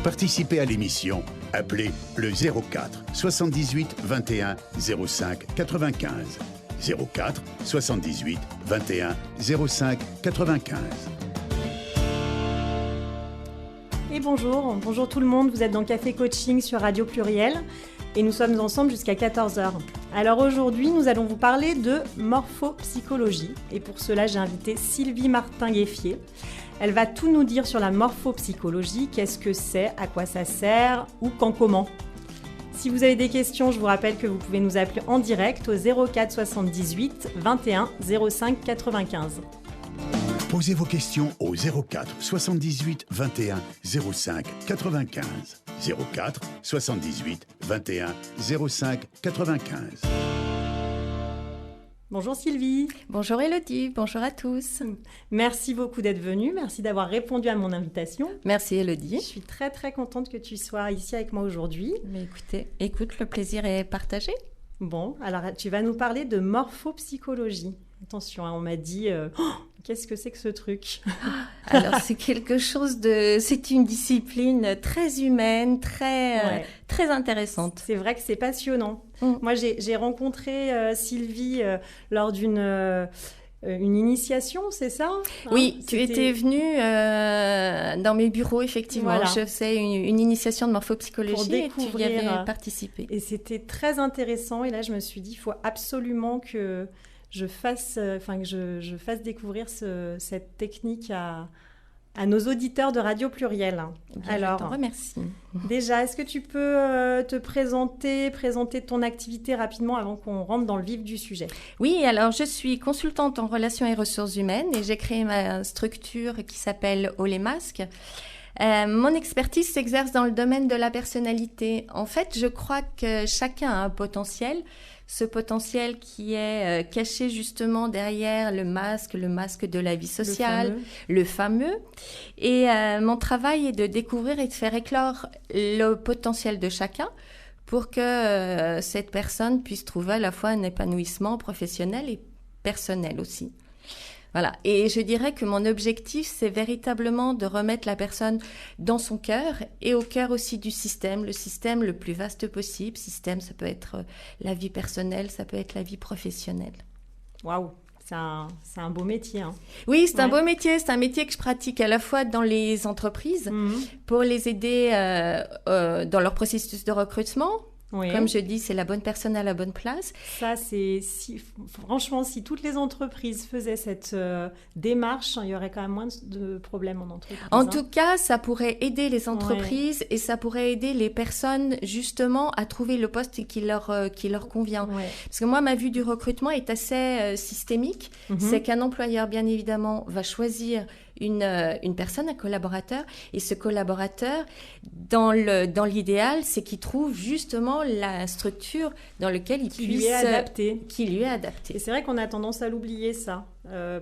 participer à l'émission, appelez le 04 78 21 05 95. 04 78 21 05 95. Et bonjour tout le monde, vous êtes dans Café Coaching sur Radio Pluriel et nous sommes ensemble jusqu'à 14h. Alors aujourd'hui, nous allons vous parler de morphopsychologie et pour cela, j'ai invité Sylvie Martin-Gueffier. Elle va tout nous dire sur la morphopsychologie, qu'est-ce que c'est, à quoi ça sert ou quand comment. Si vous avez des questions, je vous rappelle que vous pouvez nous appeler en direct au 04 78 21 05 95. Posez vos questions au 04 78 21 05 95. 04 78 21 05 95. Bonjour Sylvie. Bonjour Élodie, bonjour à tous. Merci beaucoup d'être venue, merci d'avoir répondu à mon invitation. Merci Élodie. Je suis très très contente que tu sois ici avec moi aujourd'hui. Mais écoute, le plaisir est partagé. Bon, alors tu vas nous parler de morphopsychologie. Attention, on m'a dit, qu'est-ce que c'est que ce truc ? Alors c'est une discipline très humaine, très intéressante. C'est vrai que c'est passionnant. Moi, j'ai rencontré Sylvie lors d'une initiation, c'est ça ? Oui, tu étais venue dans mes bureaux, effectivement. Voilà. Je faisais une initiation de morphopsychologie et tu y avais participé. Et c'était très intéressant. Et là, je me suis dit, il faut absolument que je fasse découvrir cette technique à nos auditeurs de Radio Pluriel. Bien, alors, je t'en remercie. Déjà, est-ce que tu peux te présenter ton activité rapidement avant qu'on rentre dans le vif du sujet ? Oui, alors je suis consultante en relations et ressources humaines et j'ai créé ma structure qui s'appelle Haut les masques. Mon expertise s'exerce dans le domaine de la personnalité. En fait, je crois que chacun a un potentiel. Ce potentiel qui est caché justement derrière le masque de la vie sociale, le fameux. Et mon travail est de découvrir et de faire éclore le potentiel de chacun pour que cette personne puisse trouver à la fois un épanouissement professionnel et personnel aussi. Voilà. Et je dirais que mon objectif, c'est véritablement de remettre la personne dans son cœur et au cœur aussi du système, le système le plus vaste possible. Système, ça peut être la vie personnelle, ça peut être la vie professionnelle. Waouh, c'est un beau métier. Hein. Oui, c'est un beau métier. C'est un métier que je pratique à la fois dans les entreprises pour les aider dans leur processus de recrutement. Oui. Comme je dis, c'est la bonne personne à la bonne place. Ça, franchement, si toutes les entreprises faisaient cette démarche, il y aurait quand même moins de problèmes en entreprise. En tout cas, ça pourrait aider les entreprises et ça pourrait aider les personnes justement à trouver le poste qui leur convient. Ouais. Parce que moi, ma vue du recrutement est assez systémique. C'est qu'un employeur, bien évidemment, va choisir une personne, un collaborateur, et ce collaborateur, dans l'idéal, c'est qu'il trouve justement la structure dans laquelle qui lui est adaptée. Et c'est vrai qu'on a tendance à l'oublier, ça,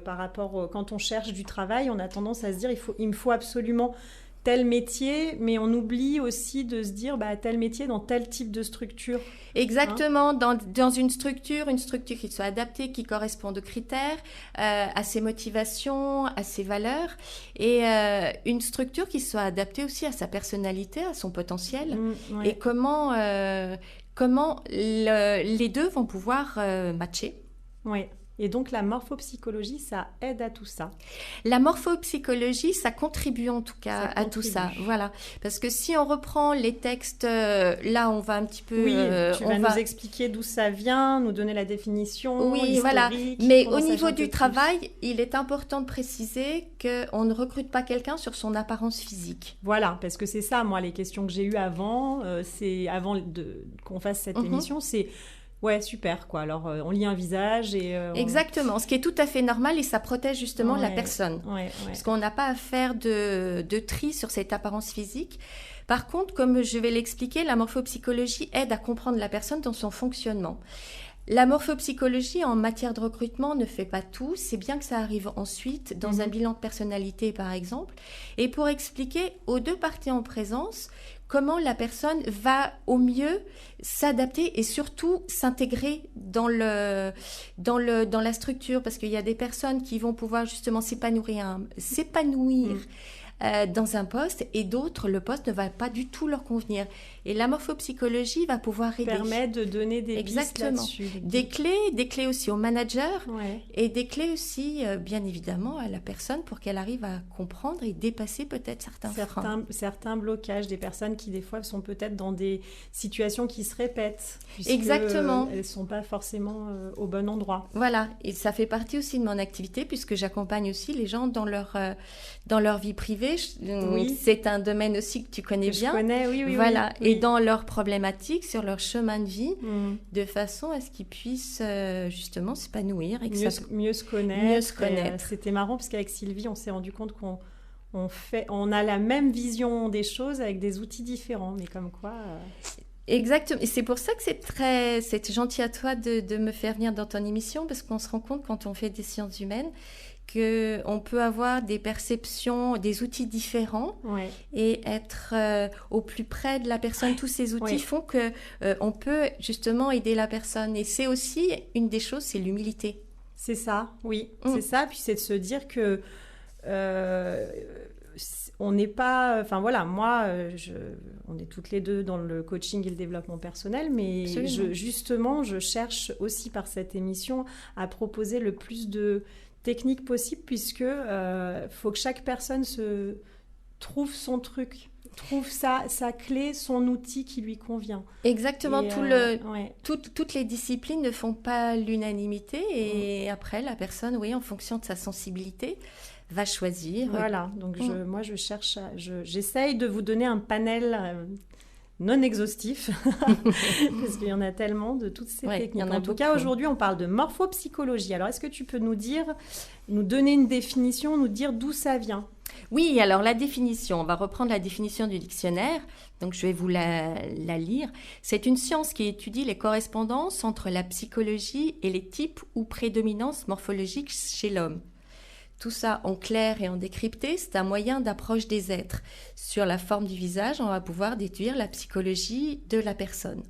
par rapport, quand on cherche du travail, on a tendance à se dire, il me faut absolument tel métier, mais on oublie aussi de se dire tel métier dans tel type de structure. Exactement, dans une structure qui soit adaptée, qui corresponde aux critères, à ses motivations, à ses valeurs, et une structure qui soit adaptée aussi à sa personnalité, à son potentiel, et comment les deux vont pouvoir matcher. Oui. Et donc, la morphopsychologie, ça aide à tout ça. La morphopsychologie, ça contribue en tout cas à tout ça. Voilà. Parce que si on reprend les textes, là, on va un petit peu... Oui, tu vas nous expliquer d'où ça vient, nous donner la définition, oui, voilà. Mais au niveau du travail, il est important de préciser qu'on ne recrute pas quelqu'un sur son apparence physique. Voilà, parce que c'est ça, moi, les questions que j'ai eues avant, qu'on fasse cette émission, c'est... Ouais, super, quoi. Alors, on lit un visage et... Exactement, ce qui est tout à fait normal et ça protège justement la personne. Parce qu'on n'a pas à faire de tri sur cette apparence physique. Par contre, comme je vais l'expliquer, la morphopsychologie aide à comprendre la personne dans son fonctionnement. La morphopsychologie en matière de recrutement ne fait pas tout, c'est bien que ça arrive ensuite dans un bilan de personnalité par exemple, et pour expliquer aux deux parties en présence comment la personne va au mieux s'adapter et surtout s'intégrer dans la structure, parce qu'il y a des personnes qui vont pouvoir justement s'épanouir dans un poste et d'autres, le poste ne va pas du tout leur convenir. Et la morphopsychologie va pouvoir aider. Permet de donner des pistes là-dessus. Des clés aussi au manager et des clés aussi, bien évidemment, à la personne pour qu'elle arrive à comprendre et dépasser peut-être certains freins. Certains blocages, des personnes qui des fois sont peut-être dans des situations qui se répètent. Exactement. Elles ne sont pas forcément au bon endroit. Voilà, et ça fait partie aussi de mon activité puisque j'accompagne aussi les gens dans leur vie privée. C'est un domaine aussi que tu connais bien. Je connais, oui. Voilà, oui. Et dans leurs problématiques, sur leur chemin de vie, de façon à ce qu'ils puissent justement s'épanouir. Et mieux se connaître. C'était marrant parce qu'avec Sylvie, on s'est rendu compte qu'on a la même vision des choses avec des outils différents, mais comme quoi... Exactement. Et c'est pour ça que c'est gentil à toi de me faire venir dans ton émission, parce qu'on se rend compte quand on fait des sciences humaines qu'on peut avoir des perceptions, des outils différents et être au plus près de la personne. Tous ces outils font qu'on peut justement aider la personne. Et c'est aussi une des choses, c'est l'humilité. C'est ça, oui. C'est ça. Puis c'est de se dire que... on n'est pas... Enfin voilà, moi, on est toutes les deux dans le coaching et le développement personnel, mais je cherche aussi par cette émission à proposer le plus de techniques possibles, puisque faut que chaque personne se trouve son truc, trouve sa clé, son outil qui lui convient. Exactement. Toutes les disciplines ne font pas l'unanimité, et après, la personne, en fonction de sa sensibilité, va choisir. Voilà, donc moi j'essaye de vous donner un panel non exhaustif, parce qu'il y en a tellement de toutes ces techniques. En tout cas, aujourd'hui, on parle de morphopsychologie. Alors, est-ce que tu peux nous donner une définition, nous dire d'où ça vient ? Oui, alors la définition, on va reprendre la définition du dictionnaire, donc je vais vous la lire. C'est une science qui étudie les correspondances entre la psychologie et les types ou prédominances morphologiques chez l'homme. Tout ça en clair et en décrypté, c'est un moyen d'approche des êtres. Sur la forme du visage, on va pouvoir déduire la psychologie de la personne.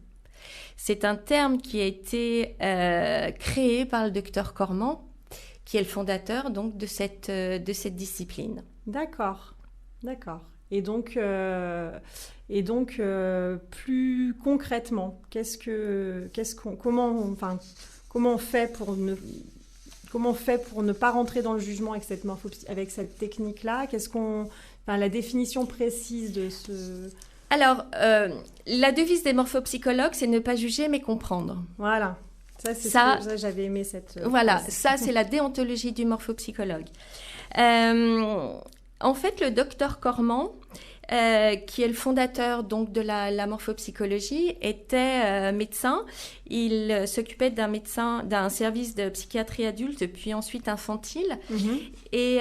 C'est un terme qui a été créé par le docteur Corman, qui est le fondateur donc de cette discipline. D'accord. Et donc plus concrètement, comment on fait pour ne pas rentrer dans le jugement avec cette technique-là ? La définition précise de ce... Alors, la devise des morphopsychologues, c'est ne pas juger mais comprendre. Voilà. J'avais aimé cette... Voilà, ça c'est la déontologie du morphopsychologue. En fait, le docteur Corman, qui est le fondateur donc de la morphopsychologie, était médecin. Il s'occupait d'un service de psychiatrie adulte, puis ensuite infantile. Et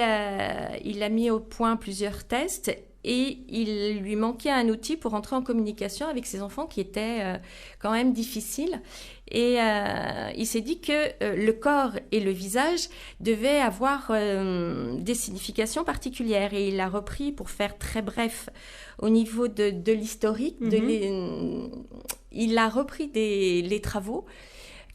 il a mis au point plusieurs tests. Et il lui manquait un outil pour entrer en communication avec ses enfants qui était quand même difficile. Et il s'est dit que le corps et le visage devaient avoir des significations particulières. Et il a repris, pour faire très bref, au niveau de l'historique, il a repris les travaux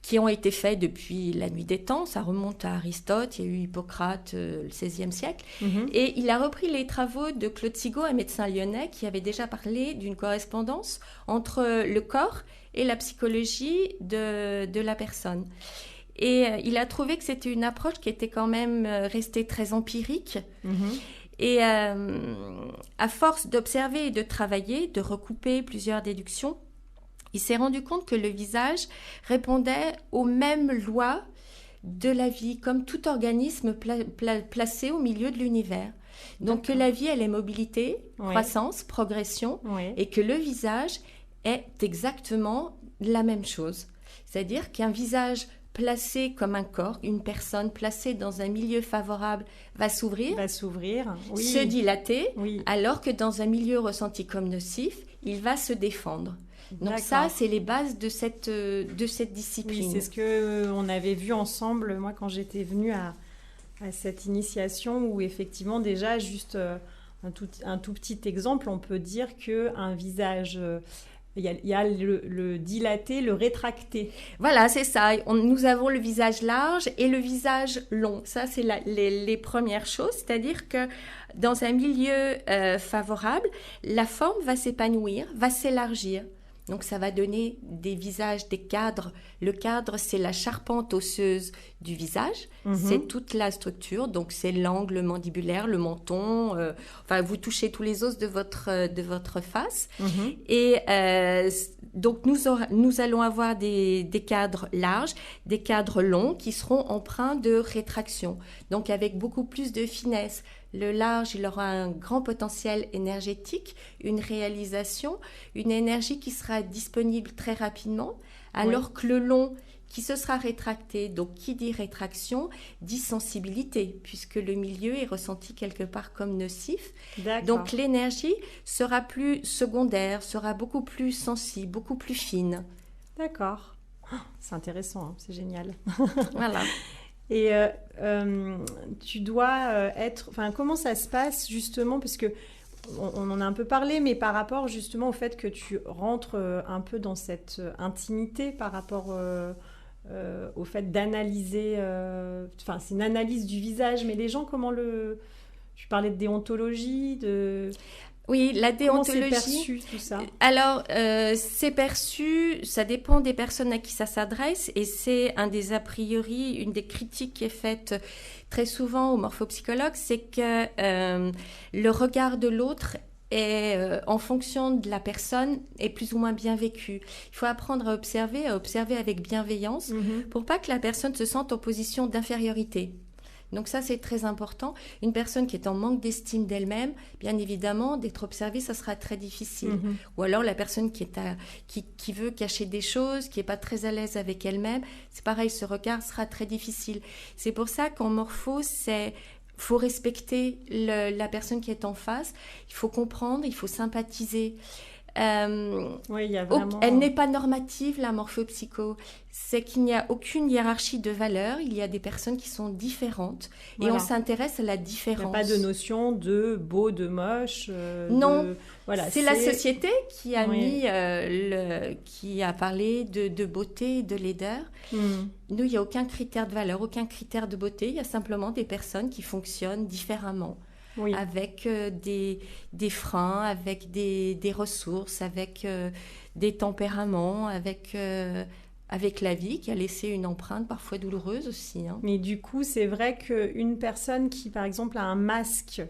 qui ont été faits depuis la nuit des temps. Ça remonte à Aristote, il y a eu Hippocrate, le XVIe siècle. Et il a repris les travaux de Claude Sigaud, un médecin lyonnais, qui avait déjà parlé d'une correspondance entre le corps et la psychologie de la personne. Et il a trouvé que c'était une approche qui était quand même restée très empirique. Et à force d'observer et de travailler, de recouper plusieurs déductions, il s'est rendu compte que le visage répondait aux mêmes lois de la vie, comme tout organisme placé au milieu de l'univers. Donc que la vie, elle est mobilité, croissance, progression, et que le visage est exactement la même chose. C'est-à-dire qu'un visage placé comme un corps, une personne placée dans un milieu favorable va s'ouvrir, se dilater, alors que dans un milieu ressenti comme nocif, il va se défendre. Donc ça, c'est les bases de cette discipline. Oui, c'est ce qu'on avait vu ensemble, moi, quand j'étais venue à cette initiation, où effectivement, déjà, juste un tout petit exemple, on peut dire qu'un visage il y a le dilaté, le rétracté. Voilà, c'est ça. Nous avons le visage large et le visage long. Ça, c'est les premières choses. C'est-à-dire que dans un milieu favorable, la forme va s'épanouir, va s'élargir. Donc, ça va donner des visages, des cadres. Le cadre, c'est la charpente osseuse du visage. C'est toute la structure. Donc, c'est l'angle mandibulaire, le menton. Enfin, vous touchez tous les os de votre face. Et donc, nous allons avoir des cadres larges, des cadres longs qui seront empreints de rétraction. Donc, avec beaucoup plus de finesse. Le large, il aura un grand potentiel énergétique, une réalisation, une énergie qui sera disponible très rapidement, alors que le long, qui se sera rétracté, donc qui dit rétraction, dit sensibilité, puisque le milieu est ressenti quelque part comme nocif. Donc l'énergie sera plus secondaire, sera beaucoup plus sensible, beaucoup plus fine. D'accord. C'est intéressant, hein, c'est génial. Voilà. Et tu dois être... Enfin, comment ça se passe justement? Parce que on en a un peu parlé, mais par rapport justement au fait que tu rentres un peu dans cette intimité par rapport au fait d'analyser... Enfin, c'est une analyse du visage, mais les gens, comment le... Tu parlais de déontologie, de... Oui, la déontologie. Comment c'est perçu, tout ça? Alors, c'est perçu, ça dépend des personnes à qui ça s'adresse, et c'est un des a priori, une des critiques qui est faite très souvent aux morphopsychologues, c'est que le regard de l'autre est, en fonction de la personne, est plus ou moins bien vécu. Il faut apprendre à observer avec bienveillance, pour pas que la personne se sente en position d'infériorité. Donc ça, c'est très important. Une personne qui est en manque d'estime d'elle-même, bien évidemment, d'être observée, ça sera très difficile. Ou alors la personne qui veut cacher des choses, qui n'est pas très à l'aise avec elle-même, c'est pareil, ce regard sera très difficile. C'est pour ça qu'en morpho, faut respecter la personne qui est en face, il faut comprendre, il faut sympathiser. Oui, il y a vraiment... Elle n'est pas normative, la morphopsycho. C'est qu'il n'y a aucune hiérarchie de valeurs. Il y a des personnes qui sont différentes. Voilà. Et on s'intéresse à la différence. Il n'y a pas de notion de beau, de moche. Non, voilà, c'est la société qui a qui a parlé de beauté et de laideur. Nous, il n'y a aucun critère de valeur, aucun critère de beauté. Il y a simplement des personnes qui fonctionnent différemment. Avec des freins, avec des ressources, avec des tempéraments, avec la vie qui a laissé une empreinte parfois douloureuse aussi. Hein. Mais du coup, c'est vrai qu'une personne qui, par exemple, a un masque,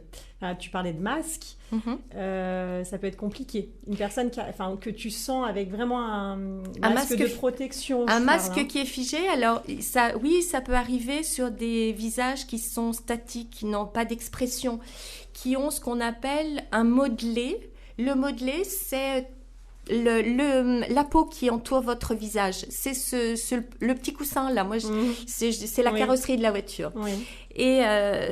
tu parlais de masque, ça peut être compliqué. Une personne que tu sens avec vraiment un masque de protection. Un masque qui est figé, alors ça peut arriver sur des visages qui sont statiques, qui n'ont pas d'expression, qui ont ce qu'on appelle un modelé. Le modelé, c'est la peau qui entoure votre visage. C'est le petit coussin là. Moi, c'est la carrosserie de la voiture. Et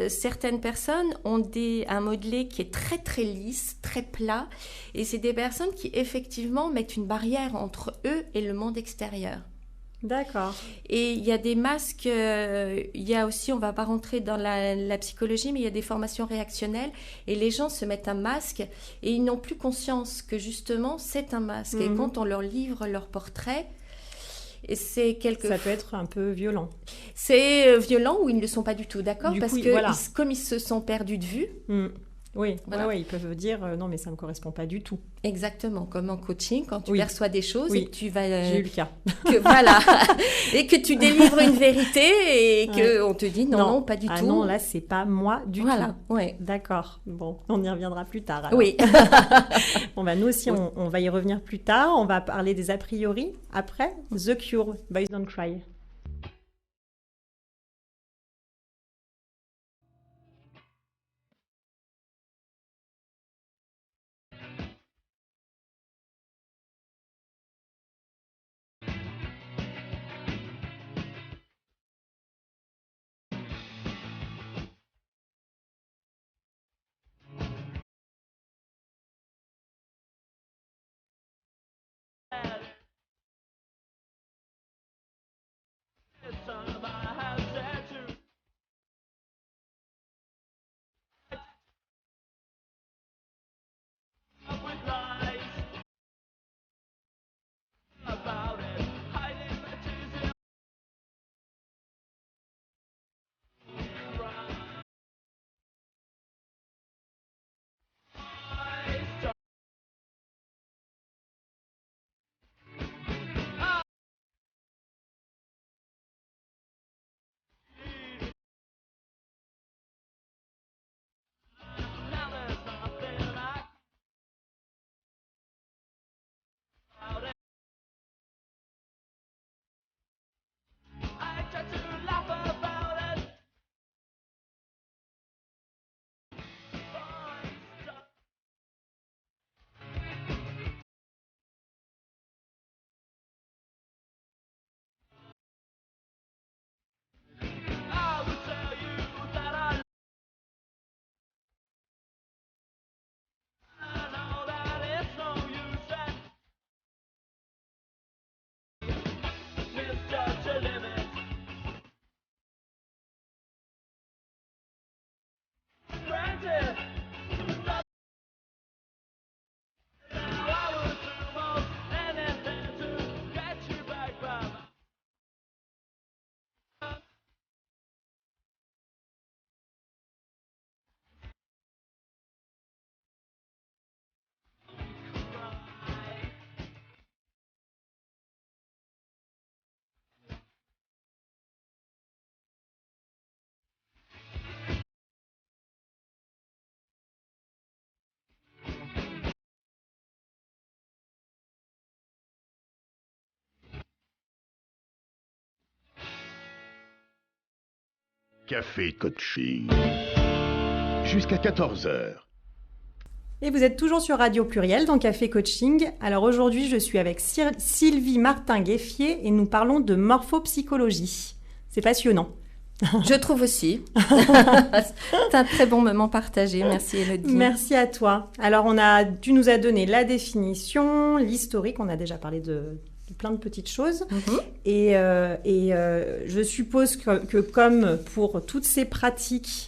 certaines personnes ont un modelé qui est très très lisse, très plat. Et c'est des personnes qui effectivement mettent une barrière entre eux et le monde extérieur. D'accord. Et il y a des masques, il y a aussi, on ne va pas rentrer dans la psychologie, mais il y a des formations réactionnelles et les gens se mettent un masque et ils n'ont plus conscience que justement c'est un masque. Et quand on leur livre leur portrait, ça peut être un peu violent. C'est violent ou ils ne le sont pas du tout, d'accord? Parce que comme ils se sont perdus de vue... Oui, ils peuvent dire non, mais ça ne me correspond pas du tout. Exactement, comme en coaching, quand tu perçois des choses et que tu vas... J'ai eu le cas. Et que tu délivres une vérité et qu'on te dit non, pas du tout. Non, là, c'est pas moi du tout. Voilà, D'accord. Bon, on y reviendra plus tard. Alors. Oui. Bon, nous aussi, on va y revenir plus tard. On va parler des a priori après. The Cure, Boys Don't Cry. Café Coaching. Jusqu'à 14h. Et vous êtes toujours sur Radio Pluriel dans Café Coaching. Alors aujourd'hui, je suis avec Sylvie Martin-Gueffier et nous parlons de morphopsychologie. C'est passionnant. Je trouve aussi. C'est un très bon moment partagé. Merci Élodie. Merci à toi. Alors tu nous as donné la définition, l'historique, on a déjà parlé de plein de petites choses. Et je suppose que comme pour toutes ces pratiques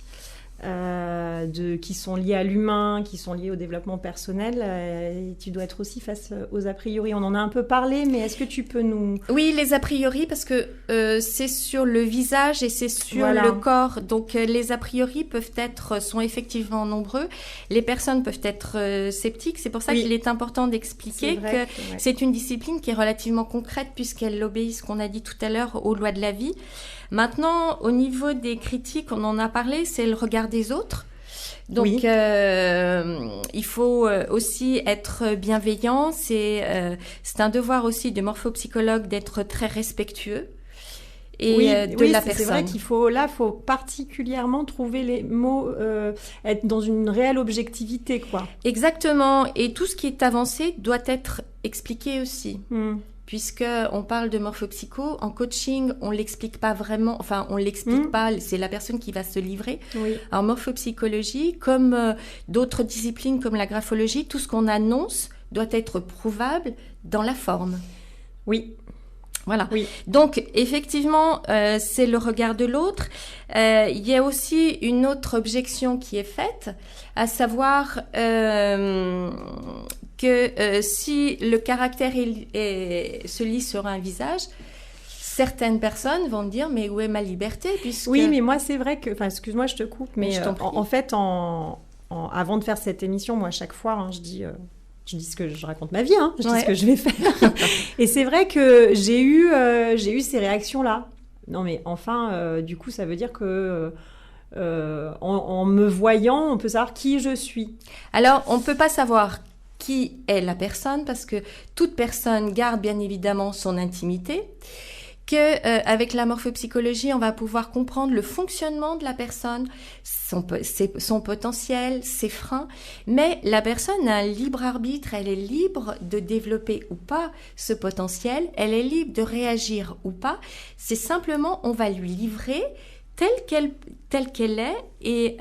qui sont liées à l'humain, qui sont liées au développement personnel, tu dois être aussi face aux a priori. On en a un peu parlé, mais est-ce que tu peux nous... Oui, les a priori, parce que c'est sur le visage et c'est sur le corps. Donc, les a priori sont effectivement nombreux. Les personnes peuvent être sceptiques. C'est pour ça qu'il est important d'expliquer que c'est une discipline qui est relativement concrète puisqu'elle obéit, ce qu'on a dit tout à l'heure, aux lois de la vie. Maintenant, au niveau des critiques, on en a parlé, c'est le regard des autres. Donc, il faut aussi être bienveillant. C'est un devoir aussi de morphopsychologue d'être très respectueux de la personne. C'est vrai qu'il faut particulièrement trouver les mots, être dans une réelle objectivité, quoi. Exactement. Et tout ce qui est avancé doit être expliqué aussi. Puisqu'on parle de morphopsycho, en coaching, on ne l'explique pas vraiment, enfin, on ne l'explique pas, c'est la personne qui va se livrer. En morphopsychologie, comme d'autres disciplines comme la graphologie, tout ce qu'on annonce doit être prouvable dans la forme. Oui. Voilà. Donc, effectivement, c'est le regard de l'autre. Il y a aussi une autre objection qui est faite, à savoir que si le caractère se lit sur un visage, certaines personnes vont dire mais où est ma liberté puisque... Oui, mais moi c'est vrai que, enfin excuse-moi je te coupe, mais en fait avant de faire cette émission, moi à chaque fois je dis ce que je raconte ma vie, je dis ce que je vais faire. Et c'est vrai que j'ai eu ces réactions-là. Non mais enfin, du coup ça veut dire que en me voyant, on peut savoir qui je suis. Alors on peut pas savoir qui est la personne, parce que toute personne garde bien évidemment son intimité, qu'avec la morphopsychologie, on va pouvoir comprendre le fonctionnement de la personne, son potentiel, ses freins, mais la personne a un libre arbitre, elle est libre de développer ou pas ce potentiel, elle est libre de réagir ou pas, c'est simplement, on va lui livrer telle qu'elle est, et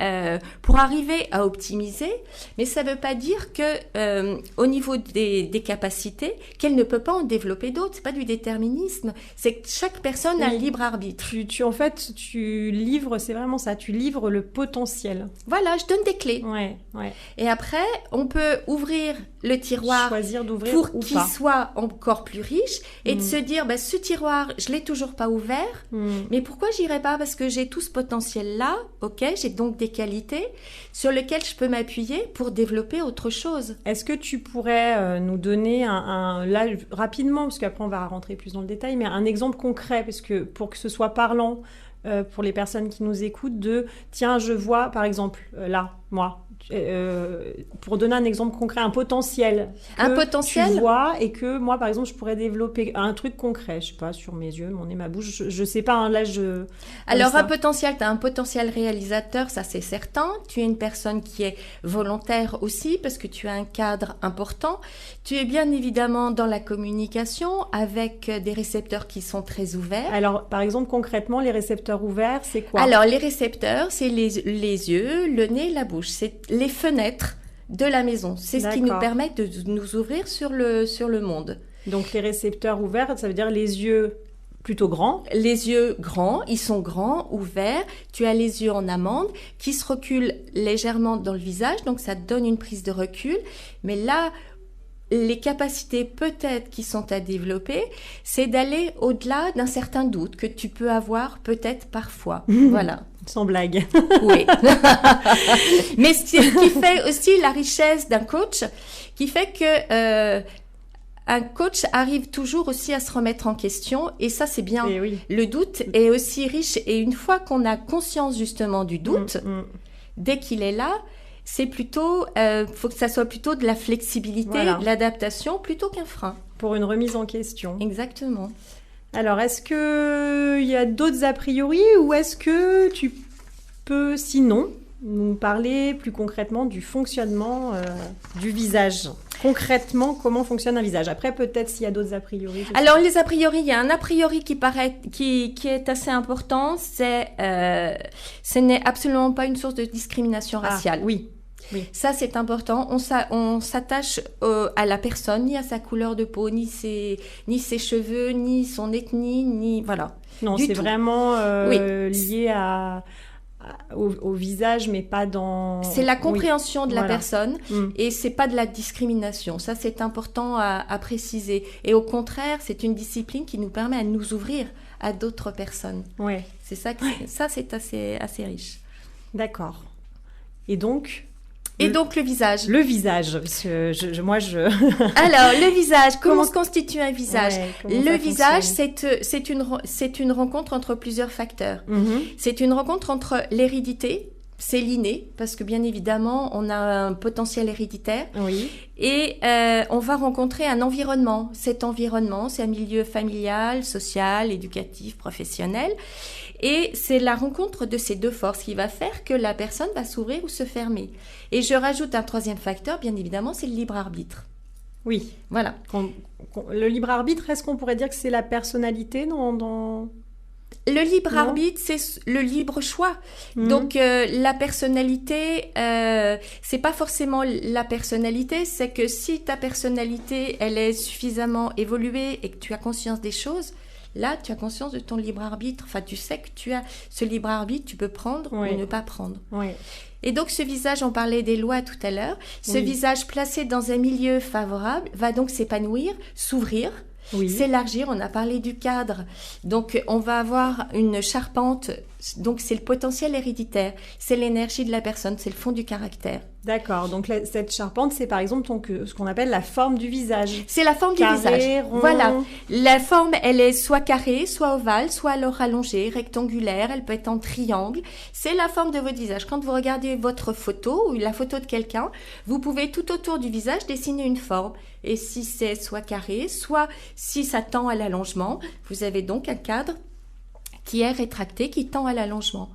pour arriver à optimiser, mais ça ne veut pas dire que au niveau des capacités, qu'elle ne peut pas en développer d'autres. C'est pas du déterminisme, c'est que chaque personne a un libre arbitre. En fait, tu livres, c'est vraiment ça, tu livres le potentiel. Voilà, je donne des clés. Et après, on peut ouvrir le tiroir, choisir d'ouvrir pour qu'il soit encore plus riche, et de se dire, ce tiroir, je l'ai toujours pas ouvert, mais pourquoi j'irai pas? Parce que j'ai tout ce potentiel-là, ok, j'ai donc des qualités sur lesquelles je peux m'appuyer pour développer autre chose. Est-ce que tu pourrais nous donner là, rapidement, parce qu'après on va rentrer plus dans le détail, mais un exemple concret, parce que pour que ce soit parlant pour les personnes qui nous écoutent, tiens, je vois par exemple là, moi, pour donner un exemple concret, un potentiel tu vois, et que moi par exemple je pourrais développer un truc concret, je sais pas, sur mes yeux, mon nez, ma bouche, je sais pas, là alors un potentiel, tu as un potentiel réalisateur, ça c'est certain, tu es une personne qui est volontaire aussi parce que tu as un cadre important, tu es bien évidemment dans la communication avec des récepteurs qui sont très ouverts. Alors par exemple concrètement, les récepteurs ouverts, c'est quoi? Alors les récepteurs, c'est les yeux, le nez, la bouche, c'est les fenêtres de la maison. C'est ce qui nous permet de nous ouvrir sur le monde. Donc les récepteurs ouverts, ça veut dire les yeux plutôt grands? Les yeux grands, ils sont grands, ouverts. Tu as les yeux en amande qui se reculent légèrement dans le visage, donc ça te donne une prise de recul. Mais là, les capacités peut-être qui sont à développer, c'est d'aller au-delà d'un certain doute que tu peux avoir peut-être parfois. Voilà. Sans blague. Oui. Mais ce qui fait aussi la richesse d'un coach, qui fait que un coach arrive toujours aussi à se remettre en question, et ça c'est bien. Le doute est aussi riche, et une fois qu'on a conscience justement du doute, dès qu'il est là, c'est plutôt, faut que ça soit plutôt de la flexibilité, de l'adaptation, plutôt qu'un frein. Pour une remise en question. Exactement. Alors, est-ce qu'il y a d'autres a priori, ou est-ce que tu peux, sinon, nous parler plus concrètement du fonctionnement du visage. Concrètement, comment fonctionne un visage? Après, peut-être s'il y a d'autres a priori. Alors, les a priori, il y a un a priori qui est assez important, ce n'est absolument pas une source de discrimination raciale. Oui. Ça, c'est important. On s'attache à la personne, ni à sa couleur de peau, ni ses cheveux, ni son ethnie, ni... Voilà. Non, c'est vraiment lié au visage, mais pas dans... C'est la compréhension de la personne et c'est pas de la discrimination. Ça, c'est important à préciser. Et au contraire, c'est une discipline qui nous permet à nous ouvrir à d'autres personnes. Ouais. C'est ça, ça c'est assez riche. D'accord. Et donc le visage. Le visage, parce que Alors, le visage, comment se constitue un visage? Le visage, c'est une rencontre entre plusieurs facteurs. C'est une rencontre entre l'hérédité, c'est l'inné, parce que bien évidemment, on a un potentiel héréditaire. Oui. Et on va rencontrer un environnement. Cet environnement, c'est un milieu familial, social, éducatif, professionnel. Et c'est la rencontre de ces deux forces qui va faire que la personne va s'ouvrir ou se fermer. Et je rajoute un troisième facteur, bien évidemment, c'est le libre arbitre. Oui. Voilà. Le libre arbitre, est-ce qu'on pourrait dire que c'est la personnalité dans... Le libre arbitre, c'est le libre choix. Donc, la personnalité, c'est pas forcément la personnalité, c'est que si ta personnalité, elle est suffisamment évoluée et que tu as conscience des choses, là, tu as conscience de ton libre arbitre. Enfin, tu sais que tu as ce libre arbitre, tu peux prendre ou ne pas prendre. Oui. Et donc, ce visage, on parlait des lois tout à l'heure, ce visage placé dans un milieu favorable va donc s'épanouir, s'ouvrir, s'élargir. On a parlé du cadre. Donc, on va avoir une charpente. Donc, c'est le potentiel héréditaire. C'est l'énergie de la personne. C'est le fond du caractère. D'accord. Donc, cette charpente, c'est par exemple ce qu'on appelle la forme du visage. C'est la forme du visage. Rond. Voilà. La forme, elle est soit carrée, soit ovale, soit alors rallongée, rectangulaire. Elle peut être en triangle. C'est la forme de votre visage. Quand vous regardez votre photo ou la photo de quelqu'un, vous pouvez tout autour du visage dessiner une forme. Et si c'est soit carré, soit si ça tend à l'allongement, vous avez donc un cadre qui est rétracté, qui tend à l'allongement.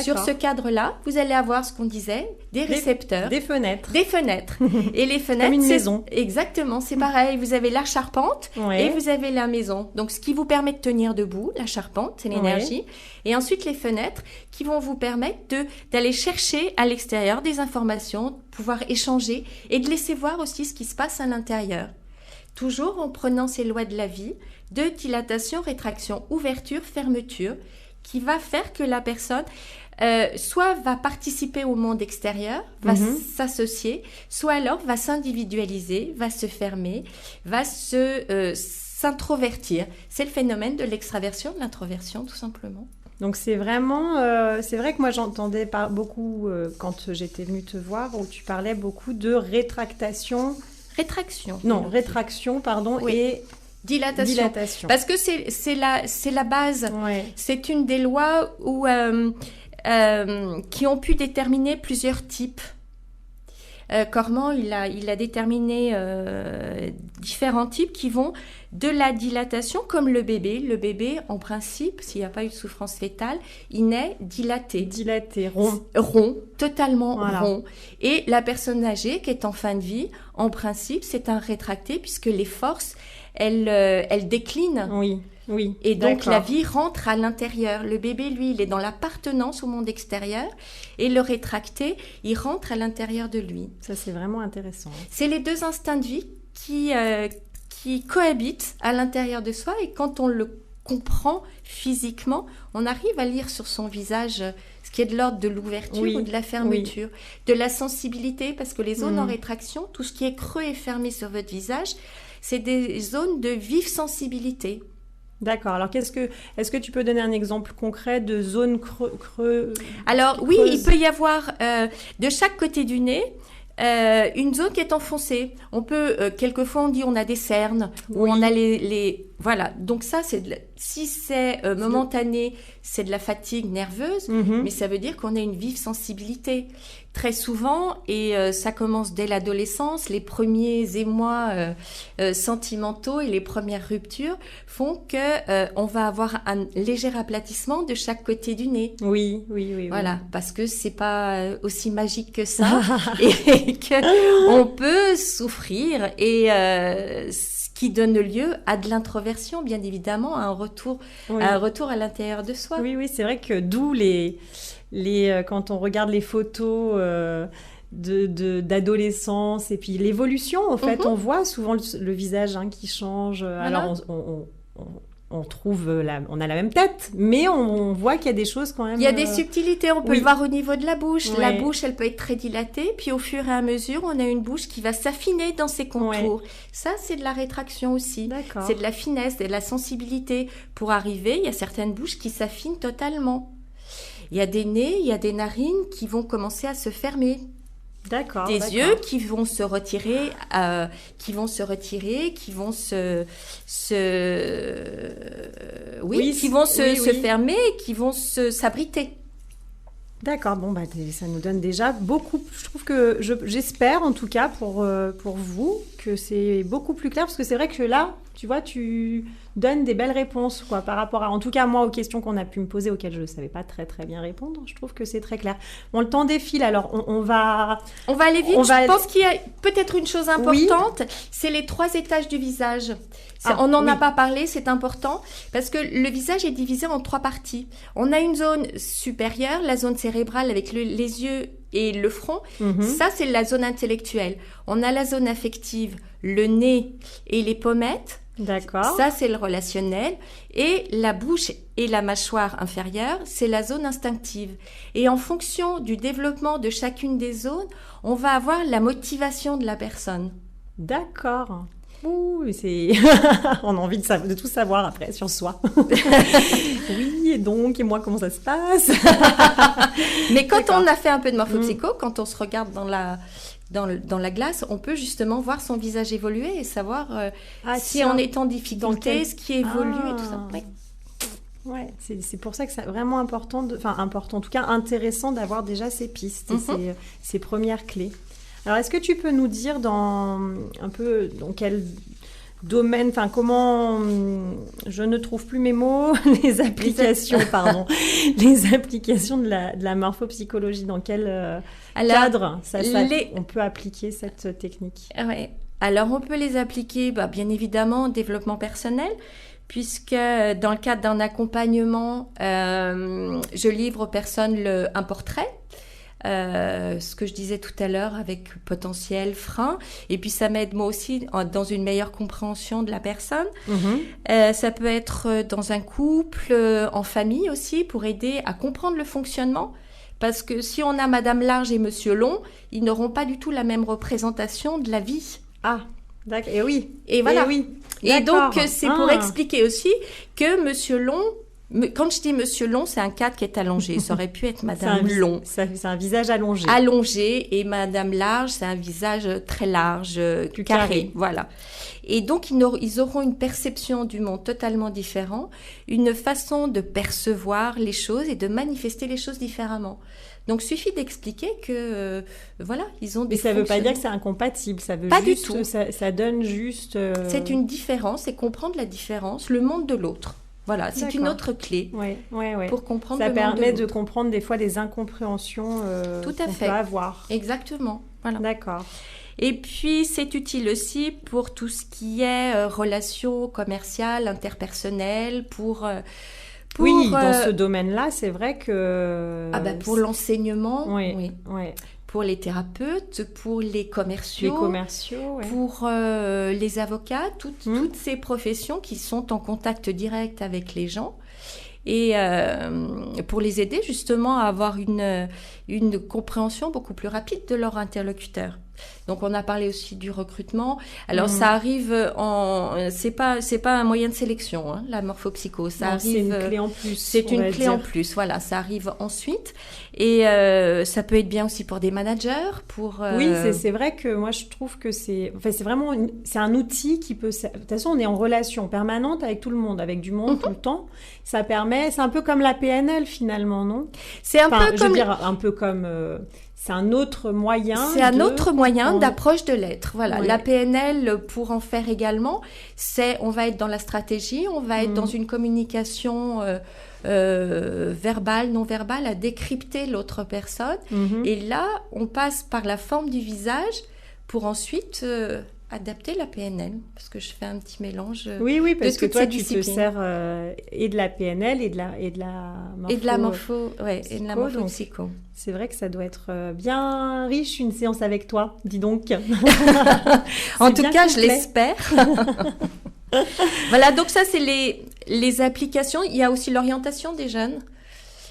Sur ce cadre-là, vous allez avoir ce qu'on disait, des récepteurs. Des fenêtres. Des fenêtres. Et les fenêtres, comme une maison. Exactement, c'est pareil. Vous avez la charpente et vous avez la maison. Donc, ce qui vous permet de tenir debout, la charpente, c'est l'énergie. Et ensuite, les fenêtres qui vont vous permettre d'aller chercher à l'extérieur des informations, de pouvoir échanger et de laisser voir aussi ce qui se passe à l'intérieur. Toujours en prenant ces lois de la vie, de dilatation, rétraction, ouverture, fermeture, qui va faire que la personne soit va participer au monde extérieur, va s'associer, soit alors va s'individualiser, va se fermer, va s'introvertir. C'est le phénomène de l'extraversion, de l'introversion, tout simplement. Donc c'est vraiment, c'est vrai que moi j'entendais beaucoup quand j'étais venue te voir, où tu parlais beaucoup de rétractation. Rétraction, pardon, et dilatation. Parce que c'est la base. C'est une des lois qui ont pu déterminer plusieurs types. Cormand, il a déterminé différents types qui vont de la dilatation, comme le bébé. Le bébé, en principe, s'il n'y a pas eu de souffrance fétale, il naît dilaté. Dilaté, rond. Rond, totalement rond. Et la personne âgée qui est en fin de vie, en principe, c'est un rétracté puisque les forces, elles déclinent. Oui. Et donc, la vie rentre à l'intérieur. Le bébé, lui, il est dans l'appartenance au monde extérieur. Et le rétracté, il rentre à l'intérieur de lui. Ça, c'est vraiment intéressant. C'est les deux instincts de vie qui cohabitent à l'intérieur de soi. Et quand on le comprend physiquement, on arrive à lire sur son visage ce qui est de l'ordre de l'ouverture ou de la fermeture, de la sensibilité. Parce que les zones en rétraction, tout ce qui est creux et fermé sur votre visage, c'est des zones de vive sensibilité. D'accord. Alors, est-ce que tu peux donner un exemple concret de zone creux? Alors, oui, il peut y avoir de chaque côté du nez une zone qui est enfoncée. On peut, quelquefois, on dit on a des cernes, ou on a les voilà. Donc ça, si c'est momentané, c'est de la fatigue nerveuse, mais ça veut dire qu'on a une vive sensibilité. Très souvent, et ça commence dès l'adolescence, les premiers émois sentimentaux et les premières ruptures font que on va avoir un léger aplatissement de chaque côté du nez. Oui. Voilà, parce que c'est pas aussi magique que ça et que on peut souffrir et ce qui donne lieu à de l'introversion, bien évidemment, à un retour à l'intérieur de soi. Oui, c'est vrai que d'où quand on regarde les photos d'adolescence et puis l'évolution, en fait, on voit souvent le visage qui change. Voilà. Alors, on trouve on a la même tête, mais on voit qu'il y a des choses quand même. Il y a des subtilités, on peut le voir au niveau de la bouche. Ouais. La bouche, elle peut être très dilatée, puis au fur et à mesure, on a une bouche qui va s'affiner dans ses contours. Ouais. Ça, c'est de la rétraction aussi. D'accord. C'est de la finesse, de la sensibilité. Pour arriver, il y a certaines bouches qui s'affinent totalement. Il y a des nez, il y a des narines qui vont commencer à se fermer. D'accord. Des yeux qui vont se retirer, qui vont se fermer, qui vont s'abriter. D'accord, bon, ça nous donne déjà beaucoup. Je trouve que j'espère, en tout cas, pour vous, que c'est beaucoup plus clair, parce que c'est vrai que là, tu vois, tu donnes des belles réponses, quoi, par rapport à, en tout cas, moi, aux questions qu'on a pu me poser, auxquelles je ne savais pas très, très bien répondre. Je trouve que c'est très clair. Bon, le temps défile, alors on va aller vite. Je pense qu'il y a peut-être une chose importante, c'est les 3 étages du visage. On n'en a pas parlé, c'est important, parce que le visage est divisé en 3 parties. On a une zone supérieure, la zone cérébrale avec les yeux et le front. Ça, c'est la zone intellectuelle. On a la zone affective, le nez et les pommettes. D'accord. Ça, c'est le relationnel. Et la bouche et la mâchoire inférieure, c'est la zone instinctive. Et en fonction du développement de chacune des zones, on va avoir la motivation de la personne. D'accord. Ouh, on a envie de tout savoir après sur soi. Oui, et donc, et moi, comment ça se passe? Mais quand on a fait un peu de morphopsycho, quand on se regarde dans la glace, on peut justement voir son visage évoluer et savoir si on est en difficulté, ce qui évolue et tout ça. Ouais, c'est pour ça que c'est vraiment important, en tout cas intéressant d'avoir déjà ces pistes et ces premières clés. Alors, est-ce que tu peux nous dire dans quel domaine, comment, je ne trouve plus mes mots, les applications de la morphopsychologie, dans quel cadre on peut appliquer cette technique? Ouais. Alors, on peut les appliquer, bien évidemment, au développement personnel, puisque dans le cadre d'un accompagnement, je livre aux personnes un portrait. Ce que je disais tout à l'heure avec potentiel, frein, et puis ça m'aide moi aussi dans une meilleure compréhension de la personne. Ça peut être dans un couple, en famille aussi, pour aider à comprendre le fonctionnement, parce que si on a Madame Large et Monsieur Long, ils n'auront pas du tout la même représentation de la vie. Ah, d'accord, et oui. Et voilà. Et oui. Et donc c'est pour expliquer aussi que Monsieur Long, quand je dis Monsieur Long, c'est un cadre qui est allongé. Ça aurait pu être Madame Long. C'est un visage allongé. Allongé, et Madame Large, c'est un visage très large, carré. Voilà. Et donc, ils auront une perception du monde totalement différente, une façon de percevoir les choses et de manifester les choses différemment. Donc, il suffit d'expliquer que, ils ont des. Mais ça ne veut pas dire que c'est incompatible. Ça veut pas juste, du tout. Ça donne juste. C'est une différence, et comprendre la différence, le monde de l'autre. Voilà, c'est une autre clé pour comprendre le monde de l'autre. Ça permet de comprendre des fois des incompréhensions qu'on peut avoir. Exactement. Voilà. D'accord. Et puis, c'est utile aussi pour tout ce qui est relations commerciales, interpersonnelles, oui, dans ce domaine-là, c'est vrai que... pour l'enseignement, oui. Pour les thérapeutes, pour les commerciaux, ouais. Pour les avocats, toutes ces professions qui sont en contact direct avec les gens, et pour les aider justement à avoir une compréhension beaucoup plus rapide de leur interlocuteur. Donc, on a parlé aussi du recrutement. Alors, ça arrive c'est pas un moyen de sélection, hein, la morphopsycho. Ça arrive. C'est une clé en plus. C'est une clé en plus. Voilà, ça arrive ensuite. Et ça peut être bien aussi pour des managers, Oui, c'est vrai que moi, je trouve que c'est vraiment c'est un outil qui peut. De toute façon, on est en relation permanente avec tout le monde, avec du monde tout le temps. Ça permet. C'est un peu comme la PNL finalement, non? C'est un peu comme. C'est un autre moyen. C'est un autre moyen d'approche de l'être. Voilà. Ouais. La PNL, pour en faire également, on va être dans la stratégie, on va être dans une communication verbale, non verbale, à décrypter l'autre personne. Et là, on passe par la forme du visage pour ensuite adapter la PNL, parce que je fais un petit mélange. Oui, parce que toi, tu te sers et de la PNL et de la morphopsycho. C'est vrai que ça doit être bien riche, une séance avec toi, dis donc. En tout cas, je l'espère. Voilà, donc ça, c'est les applications. Il y a aussi l'orientation des jeunes.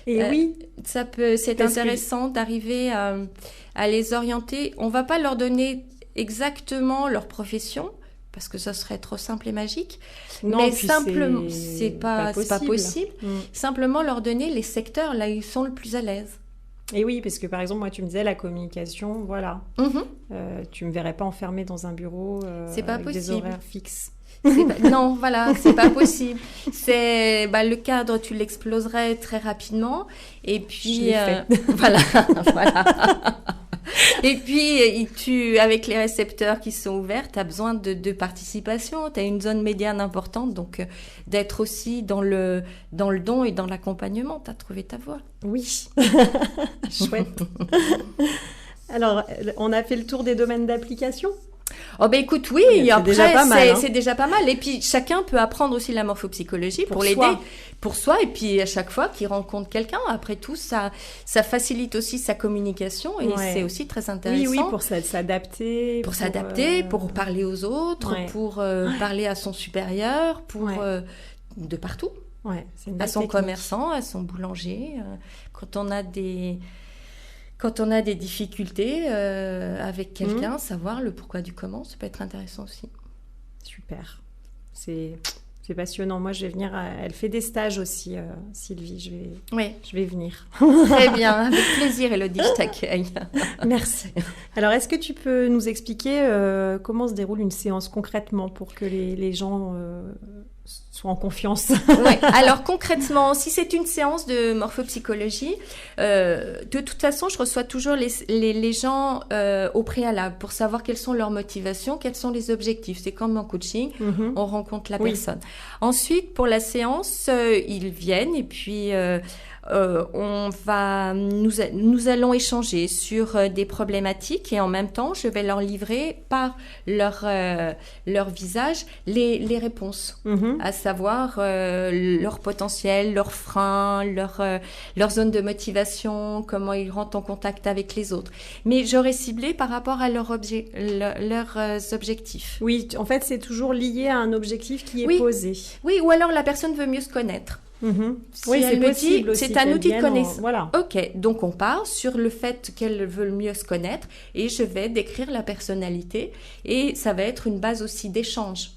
Et oui. C'est intéressant d'arriver à les orienter. On ne va pas leur donner exactement leur profession, parce que ça serait trop simple et magique. Non, mais simplement, c'est pas possible. Simplement leur donner les secteurs là où ils sont le plus à l'aise. Et oui, parce que par exemple, moi, tu me disais la communication, voilà. Tu me verrais pas enfermée dans un bureau c'est pas avec possible. Des horaires fixes. Non, voilà, c'est pas possible. C'est le cadre, tu l'exploserais très rapidement, et puis voilà. Et puis, avec les récepteurs qui sont ouverts, tu as besoin de participation, tu as une zone médiane importante, donc d'être aussi dans le don et dans l'accompagnement, tu as trouvé ta voie. Oui, chouette. Alors, on a fait le tour des domaines d'application. Oh ben écoute, oui, après c'est déjà pas mal. Et puis chacun peut apprendre aussi la morphopsychologie pour l'aider, pour soi. Et puis à chaque fois qu'il rencontre quelqu'un, après tout, ça facilite aussi sa communication et c'est aussi très intéressant. Oui, pour s'adapter. Pour parler aux autres, pour parler à son supérieur, de partout. Ouais, c'est une à son technique. Commerçant, à son boulanger. Quand on a des difficultés avec quelqu'un, savoir le pourquoi du comment, ça peut être intéressant aussi. Super. C'est passionnant. Moi, je vais venir. Elle fait des stages aussi, Sylvie. Je vais venir. Très bien. Avec plaisir, Élodie, je t'accueille. Merci. Alors, est-ce que tu peux nous expliquer comment se déroule une séance concrètement pour que les gens soient en confiance? Ouais. Alors concrètement, si c'est une séance de morphopsychologie, de toute façon, je reçois toujours les gens au préalable pour savoir quelles sont leurs motivations, quels sont les objectifs. C'est comme en coaching, on rencontre la personne. Ensuite, pour la séance, ils viennent et puis nous allons échanger sur des problématiques et en même temps, je vais leur livrer par leur visage les réponses, à savoir leur potentiel, leurs freins, leur zone de motivation, comment ils rentrent en contact avec les autres. Mais j'aurais ciblé par rapport à leurs objectifs. Oui, en fait, c'est toujours lié à un objectif qui est posé. Oui, ou alors la personne veut mieux se connaître. Si oui, c'est possible aussi. C'est un outil de connaissance. Voilà. Ok, donc on part sur le fait qu'elle veut mieux se connaître et je vais décrire la personnalité et ça va être une base aussi d'échange.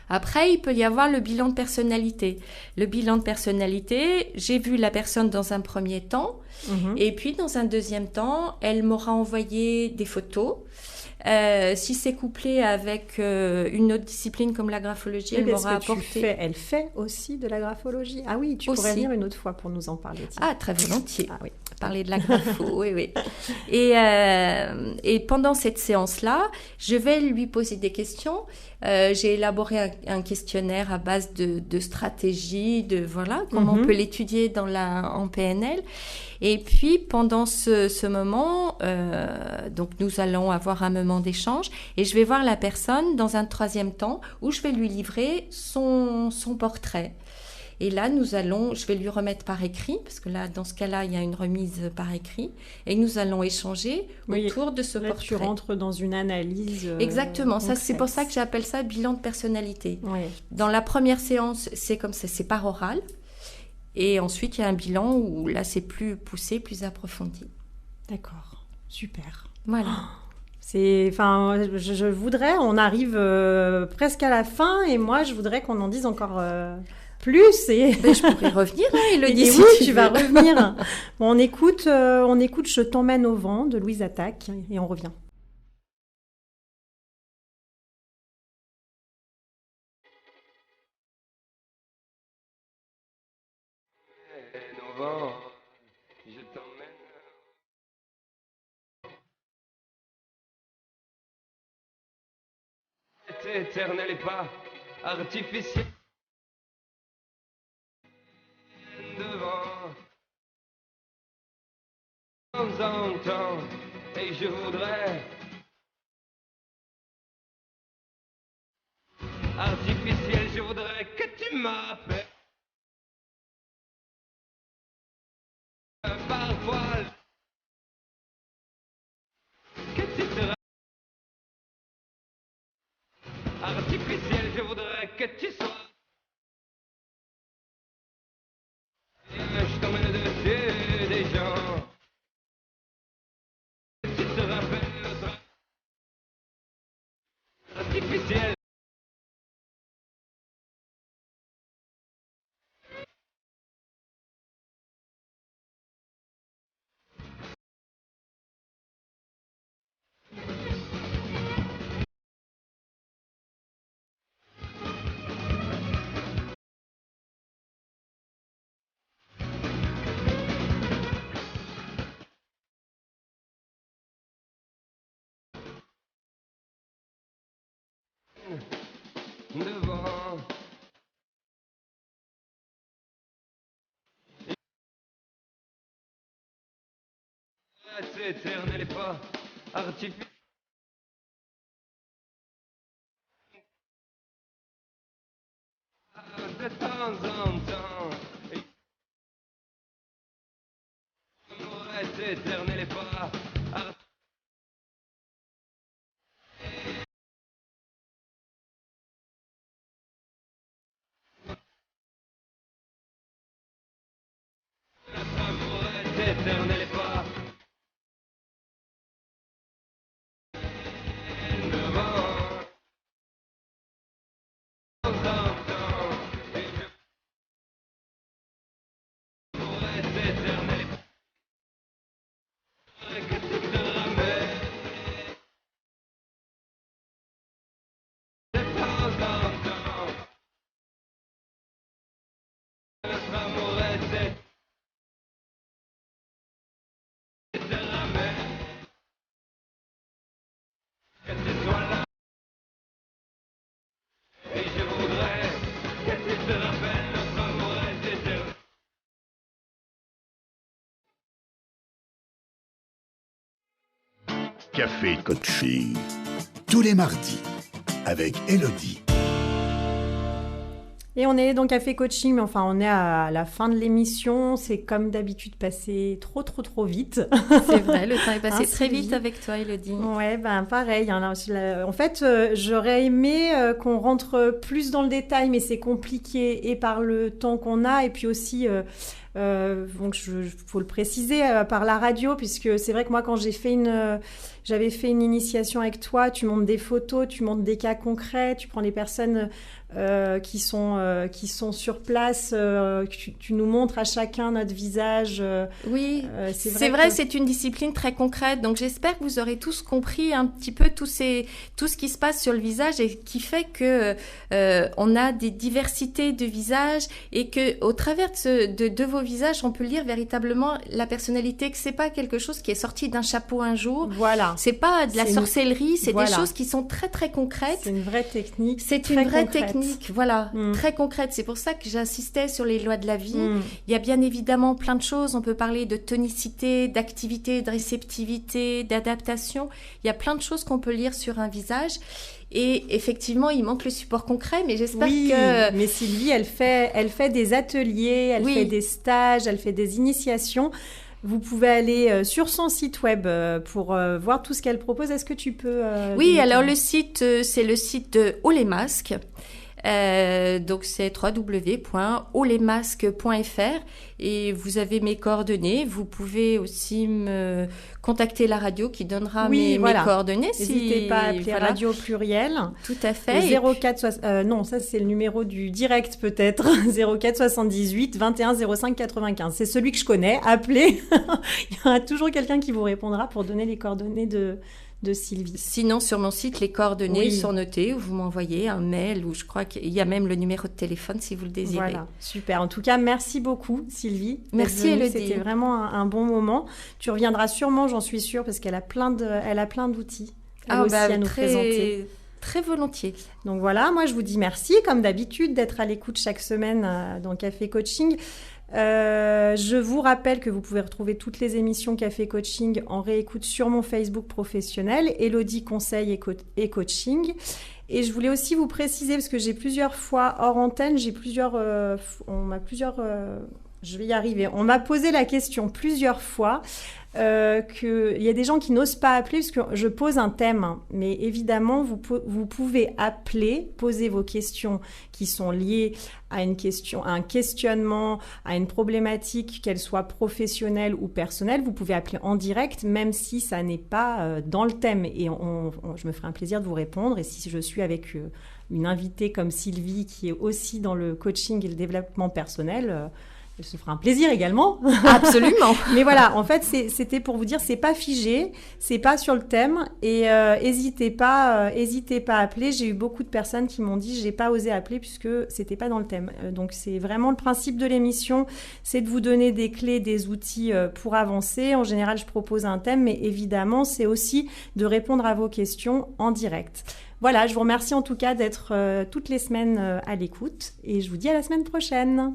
Après, il peut y avoir le bilan de personnalité. Le bilan de personnalité, j'ai vu la personne dans un premier temps et puis dans un deuxième temps, elle m'aura envoyé des photos. Si c'est couplé avec une autre discipline comme la graphologie, elle m'aura apporté... Elle fait aussi de la graphologie. Ah oui, tu pourrais venir une autre fois pour nous en parler. Tiens. Ah, très volontiers. Ah oui, parler de la grapho, oui. Et pendant cette séance-là, je vais lui poser des questions. J'ai élaboré un questionnaire à base de stratégies, comment on peut l'étudier en PNL. Et puis, pendant ce moment, donc nous allons avoir un moment d'échange et je vais voir la personne dans un troisième temps où je vais lui livrer son portrait. Et là, je vais lui remettre par écrit, parce que là, dans ce cas-là, il y a une remise par écrit, et nous allons échanger autour de ce portrait. Tu rentres dans une analyse. Exactement. Ça, c'est pour ça que j'appelle ça bilan de personnalité. Oui. Dans la première séance, c'est comme ça, c'est par oral. Et ensuite, il y a un bilan où là, c'est plus poussé, plus approfondi. D'accord. Super. Voilà. Je voudrais, on arrive presque à la fin et moi je voudrais qu'on en dise encore plus. Je pourrais revenir, Élodie, si oui, tu vas revenir. Bon, on écoute Je t'emmène au vent de Louise Attaque et on revient. Je t'emmène. C'est éternel et pas artificiel. Devant, de temps en temps, et je voudrais artificiel, je voudrais que tu m'appelles. Parfois, que tu seras artificiel, je voudrais que tu sois. Je t'emmène dessus des gens. Tu te rappelles notre artificiel. Devant. C'est éternel et pas artificiel. De temps en temps, l'amour est éternel et pas artificiel. L'amour est éternel et pas devant. De temps en temps, et l'amour est éternel et pas que tu te ramènes. De temps en temps, notre amour est éternel. Que tu sois là, et je voudrais que tu te rappelles, notre amour est éternel. Café Coaching. Tous les mardis. Avec Élodie. Et on est dans Café Coaching, mais enfin on est à la fin de l'émission. C'est comme d'habitude passé trop vite. C'est vrai, le temps est passé très vite avec toi, Élodie. Ouais, pareil. En fait, j'aurais aimé qu'on rentre plus dans le détail, mais c'est compliqué et par le temps qu'on a, et puis aussi, donc faut le préciser, par la radio, puisque c'est vrai que moi quand j'avais fait une initiation avec toi, tu montres des photos, tu montres des cas concrets, tu prends les personnes qui sont sur place, tu nous montres à chacun notre visage. Oui, c'est vrai, c'est une discipline très concrète. Donc j'espère que vous aurez tous compris un petit peu tout ce qui se passe sur le visage et qui fait que on a des diversités de visages et que au travers de vos visages, on peut lire véritablement la personnalité. Que c'est pas quelque chose qui est sorti d'un chapeau un jour. Voilà. C'est pas de la sorcellerie, c'est des choses qui sont très très concrètes. C'est une vraie technique. C'est une vraie technique, voilà, très concrète. C'est pour ça que j'insistais sur les lois de la vie. Il y a bien évidemment plein de choses. On peut parler de tonicité, d'activité, de réceptivité, d'adaptation. Il y a plein de choses qu'on peut lire sur un visage. Et effectivement, il manque le support concret, mais j'espère que... mais Sylvie, elle fait des ateliers, elle fait des stages, elle fait des initiations. Vous pouvez aller sur son site web pour voir tout ce qu'elle propose. Est-ce que tu peux... Oui, alors le site, c'est le site de Haut les Masques. Donc c'est www.olemasque.fr et vous avez mes coordonnées. Vous pouvez aussi me contacter la radio qui donnera mes coordonnées. N'hésitez pas à appeler Radio Pluriel. Tout à fait. 04 non, ça c'est le numéro du direct peut-être. 04 78 21 05 95. C'est celui que je connais. Appelez. Il y aura toujours quelqu'un qui vous répondra pour donner les coordonnées de Sylvie. Sinon, sur mon site, les coordonnées sont notées. Vous m'envoyez un mail ou je crois qu'il y a même le numéro de téléphone si vous le désirez. Voilà, super. En tout cas, merci beaucoup, Sylvie. Merci, Élodie. C'était vraiment un bon moment. Tu reviendras sûrement, j'en suis sûre, parce qu'elle a plein d'outils à nous présenter. Très volontiers. Donc voilà, moi je vous dis merci, comme d'habitude, d'être à l'écoute chaque semaine dans Café Coaching. Je vous rappelle que vous pouvez retrouver toutes les émissions Café Coaching en réécoute sur mon Facebook professionnel, Élodie Conseil et Coaching. Et je voulais aussi vous préciser, parce que j'ai plusieurs fois hors antenne, je vais y arriver. On m'a posé la question plusieurs fois qu'il y a des gens qui n'osent pas appeler parce que je pose un thème. Mais évidemment, vous pouvez appeler, poser vos questions qui sont liées à une question, à un questionnement, à une problématique, qu'elle soit professionnelle ou personnelle. Vous pouvez appeler en direct, même si ça n'est pas dans le thème. Et je me ferai un plaisir de vous répondre. Et si je suis avec une invitée comme Sylvie, qui est aussi dans le coaching et le développement personnel, elle se fera un plaisir également. Absolument. Mais voilà, en fait, c'était pour vous dire, c'est pas figé, c'est pas sur le thème. Et hésitez pas à appeler. J'ai eu beaucoup de personnes qui m'ont dit, j'ai pas osé appeler puisque c'était pas dans le thème. Donc c'est vraiment le principe de l'émission, c'est de vous donner des clés, des outils pour avancer. En général, je propose un thème, mais évidemment, c'est aussi de répondre à vos questions en direct. Voilà, je vous remercie en tout cas d'être toutes les semaines à l'écoute et je vous dis à la semaine prochaine.